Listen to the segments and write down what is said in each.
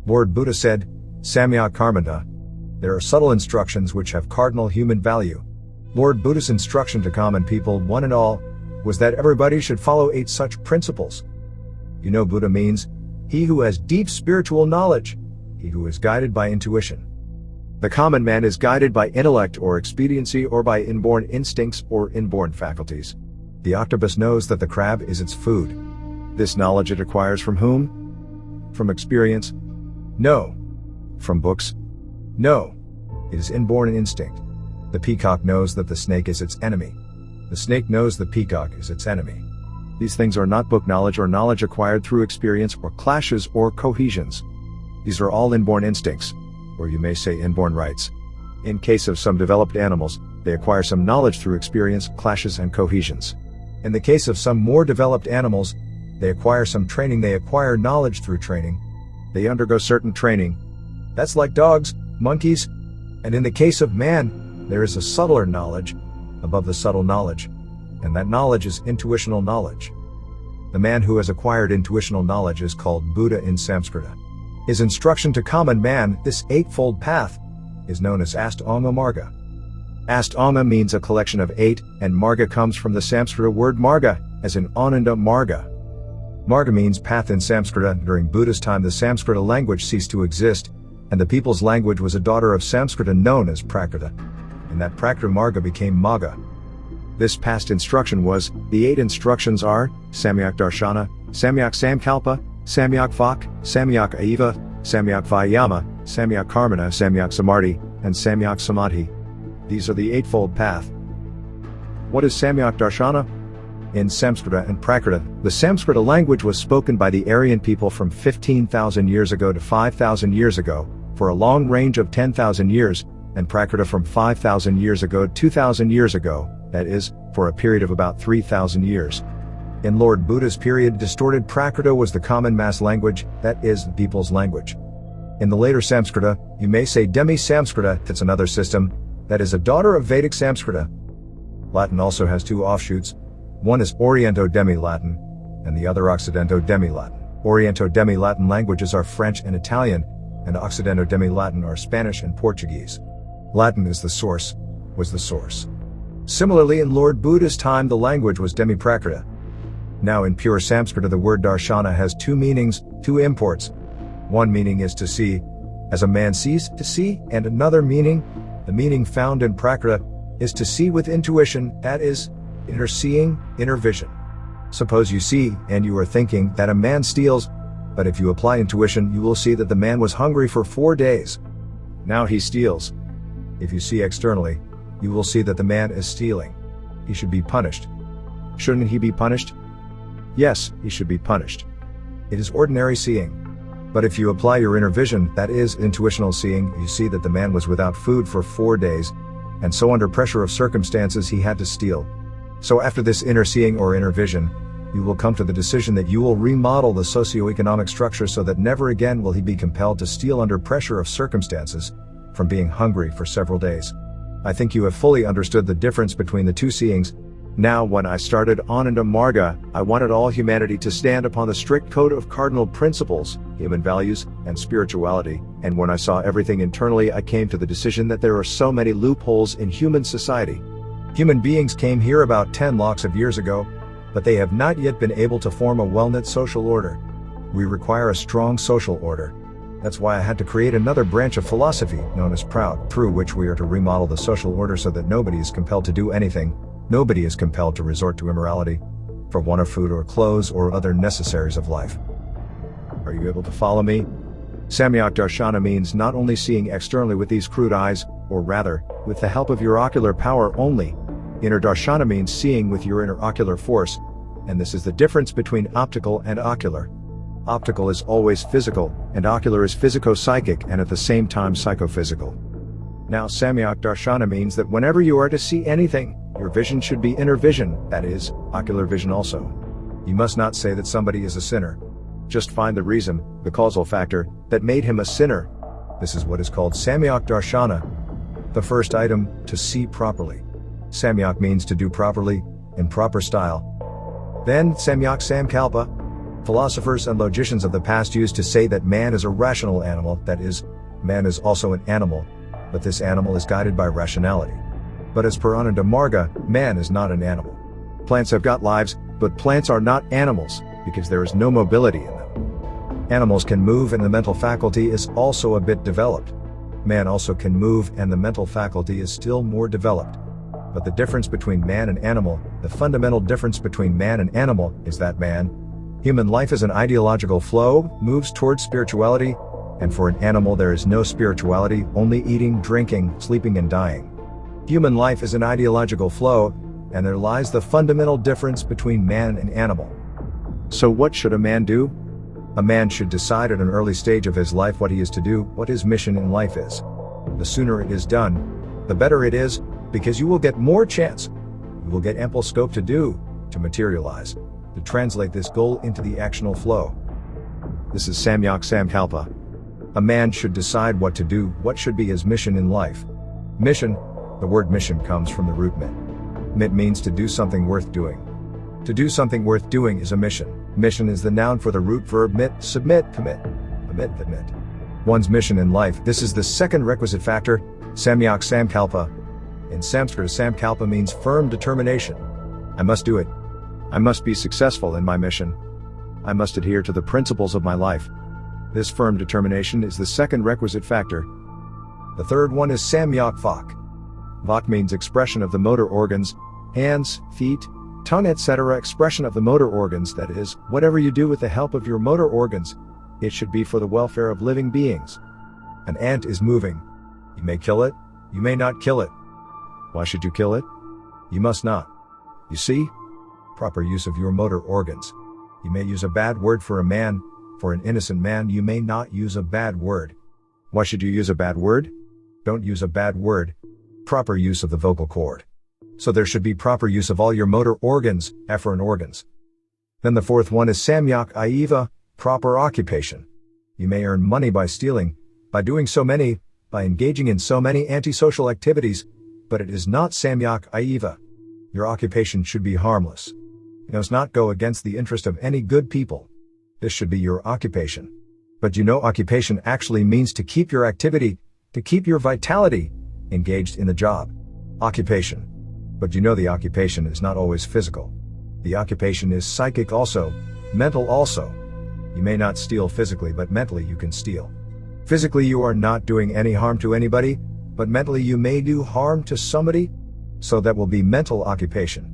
Lord Buddha said, Samyak Karmana. There are subtle instructions which have cardinal human value. Lord Buddha's instruction to common people, one and all, was that everybody should follow 8 such principles. You know, Buddha means, he who has deep spiritual knowledge, he who is guided by intuition. The common man is guided by intellect or expediency or by inborn instincts or inborn faculties. The octopus knows that the crab is its food. This knowledge it acquires from whom? From experience? No. From books? No. It is inborn instinct. The peacock knows that the snake is its enemy. The snake knows the peacock is its enemy. These things are not book knowledge or knowledge acquired through experience or clashes or cohesions. These are all inborn instincts, or you may say inborn rights. In case of some developed animals, they acquire some knowledge through experience, clashes, and cohesions. In the case of some more developed animals, they acquire some training, they acquire knowledge through training. They undergo certain training. That's like dogs, monkeys. And in the case of man, there is a subtler knowledge above the subtle knowledge, and that knowledge is intuitional knowledge. The man who has acquired intuitional knowledge is called Buddha in Sanskrita. His instruction to common man, this eightfold path, is known as Astanga Marga. Astanga means a collection of 8, and Marga comes from the Sanskrit word Marga, as in Anandamurtiji. Marga means path in Samskrita. During Buddha's time the Samskrita language ceased to exist, and the people's language was a daughter of Samskrita known as Prakrita. And that Prakrita Marga became Magga. This past instruction was, the 8 instructions are, Samyak Darshana, Samyak Samkalpa, Samyak Vak, Samyak Aiva, Samyak Vayama, Samyak Karmana, Samyak Samadhi, and Samyak Samadhi. These are the eightfold path. What is Samyak Darshana? In Samskrita and Prakrita, the Samskrita language was spoken by the Aryan people from 15,000 years ago to 5,000 years ago, for a long range of 10,000 years, and Prakrita from 5,000 years ago to 2,000 years ago, that is, for a period of about 3,000 years. In Lord Buddha's period, distorted Prakrita was the common mass language, that is, the people's language. In the later Samskrita, you may say demi-Samskrita, that's another system, that is a daughter of Vedic Samskrita. Latin also has 2 offshoots. One is Oriento-Demi-Latin, and the other Occidento-Demi-Latin. Oriento-Demi-Latin languages are French and Italian, and Occidento-Demi-Latin are Spanish and Portuguese. Latin is the source, was the source. Similarly, in Lord Buddha's time the language was Demi-Prakrita. Now in pure Samskrita the word darshana has 2 meanings, 2 imports. One meaning is to see, as a man sees to see, and another meaning, the meaning found in Prakrita, is to see with intuition, that is, inner seeing, inner vision. Suppose you see, and you are thinking, that a man steals, but if you apply intuition you will see that the man was hungry for 4 days. Now he steals. If you see externally, you will see that the man is stealing. He should be punished. Shouldn't he be punished? Yes, he should be punished. It is ordinary seeing. But if you apply your inner vision, that is, intuitional seeing, you see that the man was without food for 4 days, and so under pressure of circumstances he had to steal. So after this inner seeing or inner vision, you will come to the decision that you will remodel the socio-economic structure so that never again will he be compelled to steal under pressure of circumstances, from being hungry for several days. I think you have fully understood the difference between the 2 seeings. Now when I started Anandamurtiji, I wanted all humanity to stand upon the strict code of cardinal principles, human values, and spirituality, and when I saw everything internally I came to the decision that there are so many loopholes in human society. Human beings came here about 10 lakhs of years ago, but they have not yet been able to form a well-knit social order. We require a strong social order. That's why I had to create another branch of philosophy, known as Proud, through which we are to remodel the social order so that nobody is compelled to do anything, nobody is compelled to resort to immorality, for want of food or clothes or other necessaries of life. Are you able to follow me? Samyak Darshana means not only seeing externally with these crude eyes, or rather, with the help of your ocular power only. Inner Darshana means seeing with your inner ocular force, and this is the difference between optical and ocular. Optical is always physical, and ocular is physico-psychic and at the same time psychophysical. Now Samyak Darshana means that whenever you are to see anything, your vision should be inner vision, that is, ocular vision also. You must not say that somebody is a sinner. Just find the reason, the causal factor, that made him a sinner. This is what is called Samyak Darshana. The first item, to see properly. Samyak means to do properly, in proper style. Then Samyak Samkalpa. Philosophers and logicians of the past used to say that man is a rational animal, that is, man is also an animal, but this animal is guided by rationality. But as per Anandamurtiji, man is not an animal. Plants have got lives, but plants are not animals, because there is no mobility in them. Animals can move and the mental faculty is also a bit developed. Man also can move and the mental faculty is still more developed. But the difference between man and animal, the fundamental difference between man and animal, is that human life is an ideological flow, moves towards spirituality, and for an animal there is no spirituality, only eating, drinking, sleeping and dying. Human life is an ideological flow, and there lies the fundamental difference between man and animal. So what should a man do? A man should decide at an early stage of his life what he is to do, what his mission in life is. The sooner it is done, the better it is, because you will get more chance. You will get ample scope to do, to materialize, to translate this goal into the actional flow. This is Samyak Samkalpa. A man should decide what to do, what should be his mission in life. Mission, the word mission comes from the root mit. Mit means to do something worth doing. To do something worth doing is a mission. Mission is the noun for the root verb mit, submit, commit. Commit. One's mission in life, this is the second requisite factor, Samyak Samkalpa. In Sanskrit, Samkalpa means firm determination. I must do it. I must be successful in my mission. I must adhere to the principles of my life. This firm determination is the second requisite factor. The third one is Samyak Vak. Vak means expression of the motor organs, hands, feet, tongue, etc. Expression of the motor organs, that is, whatever you do with the help of your motor organs, it should be for the welfare of living beings. An ant is moving. You may kill it, you may not kill it. Why should you kill it? You must not. You see? Proper use of your motor organs. You may use a bad word for a man, for an innocent man you may not use a bad word. Why should you use a bad word? Don't use a bad word. Proper use of the vocal cord. So there should be proper use of all your motor organs, efferent organs. Then the fourth one is Samyak Aiva, proper occupation. You may earn money by stealing, by engaging in so many antisocial activities, but it is not Samyak Aiva. Your occupation should be harmless. It does not go against the interest of any good people. This should be your occupation. But occupation actually means to keep your activity, to keep your vitality, engaged in the job. Occupation. But the occupation is not always physical. The occupation is psychic also, mental also. You may not steal physically, but mentally you can steal. Physically you are not doing any harm to anybody, but mentally you may do harm to somebody. So that will be mental occupation.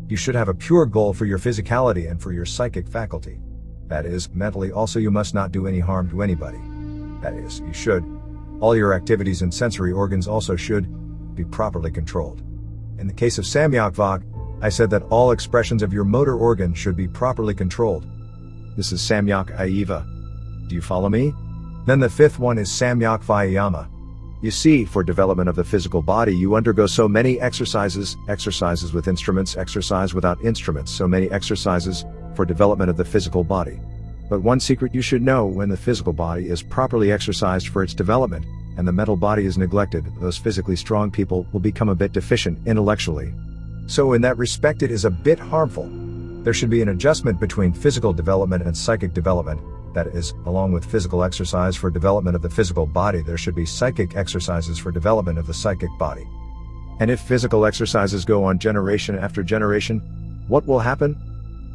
You should have a pure goal for your physicality and for your psychic faculty. That is, mentally also you must not do any harm to anybody. That is, you should. All your activities and sensory organs also should be properly controlled. In the case of Samyak Vak, I said that all expressions of your motor organ should be properly controlled. This is Samyak Aiva. Do you follow me? Then the fifth one is Samyak Vyayama. You see, for development of the physical body you undergo so many exercises with instruments, exercise without instruments, so many exercises for development of the physical body. But one secret you should know: when the physical body is properly exercised for its development, and the mental body is neglected, those physically strong people will become a bit deficient intellectually. So in that respect it is a bit harmful. There should be an adjustment between physical development and psychic development. That is, along with physical exercise for development of the physical body, there should be psychic exercises for development of the psychic body. And if physical exercises go on generation after generation, what will happen?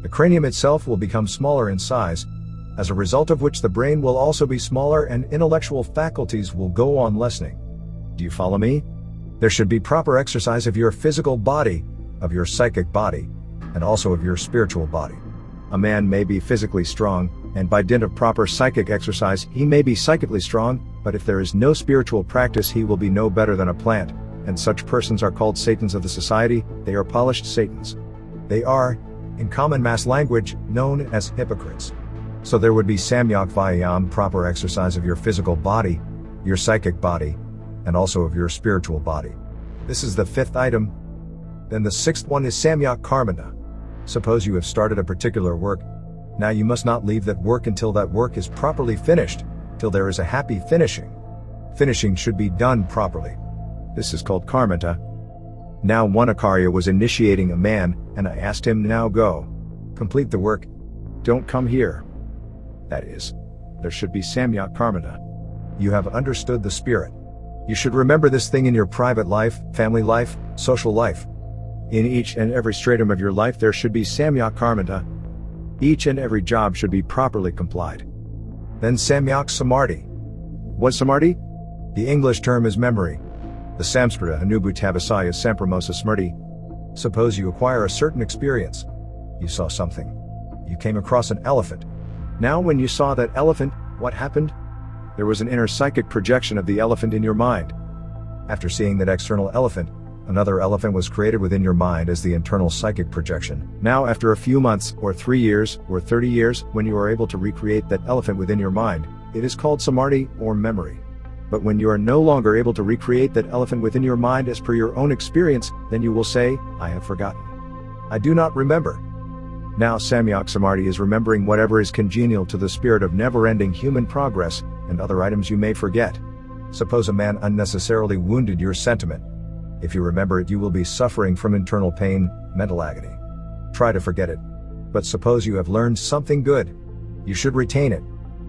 The cranium itself will become smaller in size, as a result of which the brain will also be smaller and intellectual faculties will go on lessening. Do you follow me? There should be proper exercise of your physical body, of your psychic body, and also of your spiritual body. A man may be physically strong, and by dint of proper psychic exercise he may be psychically strong, but if there is no spiritual practice he will be no better than a plant, and such persons are called Satans of the society. They are polished Satans. They are, in common mass language, known as hypocrites. So there would be Samyak Vyayam, proper exercise of your physical body, your psychic body, and also of your spiritual body. This is the fifth item. Then the sixth one is Samyak Karmana. Suppose you have started a particular work. Now you must not leave that work until that work is properly finished, till there is a happy finishing. Finishing should be done properly. This is called karmata. Now one Acharya was initiating a man, and I asked him, now go. Complete the work. don't come here. That is, there should be Samyak Karmana. You have understood the spirit. You should remember this thing in your private life, family life, social life. In each and every stratum of your life there should be Samyak Karmana. Each and every job should be properly complied. Then Samyak Samadhi. What's Samadhi? The English term is memory. The Samskrita Anubhutabhasaya Sampramosa Smrti. Suppose you acquire a certain experience. You saw something. You came across an elephant. Now when you saw that elephant, what happened? There was an inner psychic projection of the elephant in your mind. After seeing that external elephant, another elephant was created within your mind as the internal psychic projection. Now after a few months, or 3 years, or 30 years, when you are able to recreate that elephant within your mind, it is called samadhi, or memory. But when you are no longer able to recreate that elephant within your mind as per your own experience, then you will say, I have forgotten. I do not remember. Now Samyak Samadhi is remembering whatever is congenial to the spirit of never-ending human progress, and other items you may forget. Suppose a man unnecessarily wounded your sentiment. If you remember it, you will be suffering from internal pain, mental agony. Try to forget it. But suppose you have learned something good. You should retain it.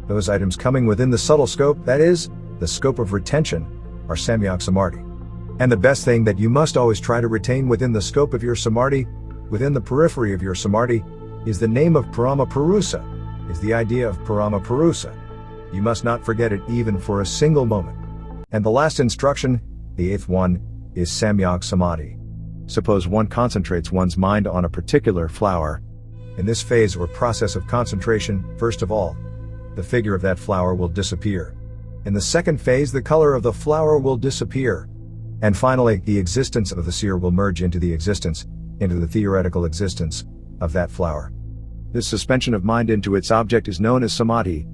Those items coming within the subtle scope, that is, the scope of retention, are Samyak Samadhi. And the best thing that you must always try to retain within the scope of your Samadhi, within the periphery of your Samadhi, is the name of Parama Purusa, is the idea of Parama Purusa. You must not forget it even for a single moment. And the last instruction, the 8th one, is Samyak Samadhi. Suppose one concentrates one's mind on a particular flower. In this phase or process of concentration, first of all, the figure of that flower will disappear. In the second phase, the color of the flower will disappear. And finally, the existence of the seer will merge into the existence, into the theoretical existence, of that flower. This suspension of mind into its object is known as Samadhi.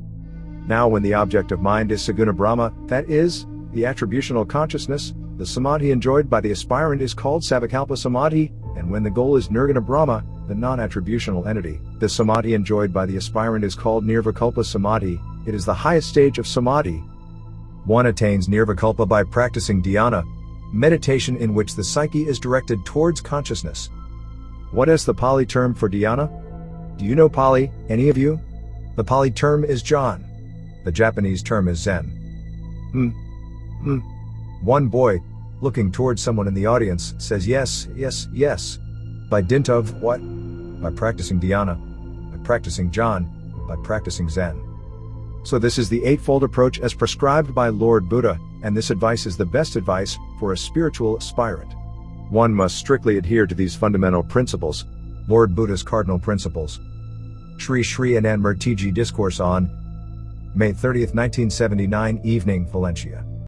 Now when the object of mind is Saguna Brahma, that is, the attributional consciousness, the Samadhi enjoyed by the aspirant is called Savikalpa Samadhi, and when the goal is Nirguna Brahma, the non-attributional entity, the Samadhi enjoyed by the aspirant is called Nirvikalpa Samadhi. It is the highest stage of Samadhi. One attains Nirvikalpa by practicing dhyana, meditation in which the psyche is directed towards consciousness. What is the Pali term for dhyana? Do you know Pali, any of you? The Pali term is Jan. The Japanese term is Zen. One boy, looking towards someone in the audience, says yes, yes, yes. By dint of what? By practicing dhyana, by practicing Jan, by practicing Zen. So this is the eightfold approach as prescribed by Lord Buddha, and this advice is the best advice for a spiritual aspirant. One must strictly adhere to these fundamental principles, Lord Buddha's cardinal principles. Shrii Anandamurtiji Discourse on May 30, 1979, evening, Valencia.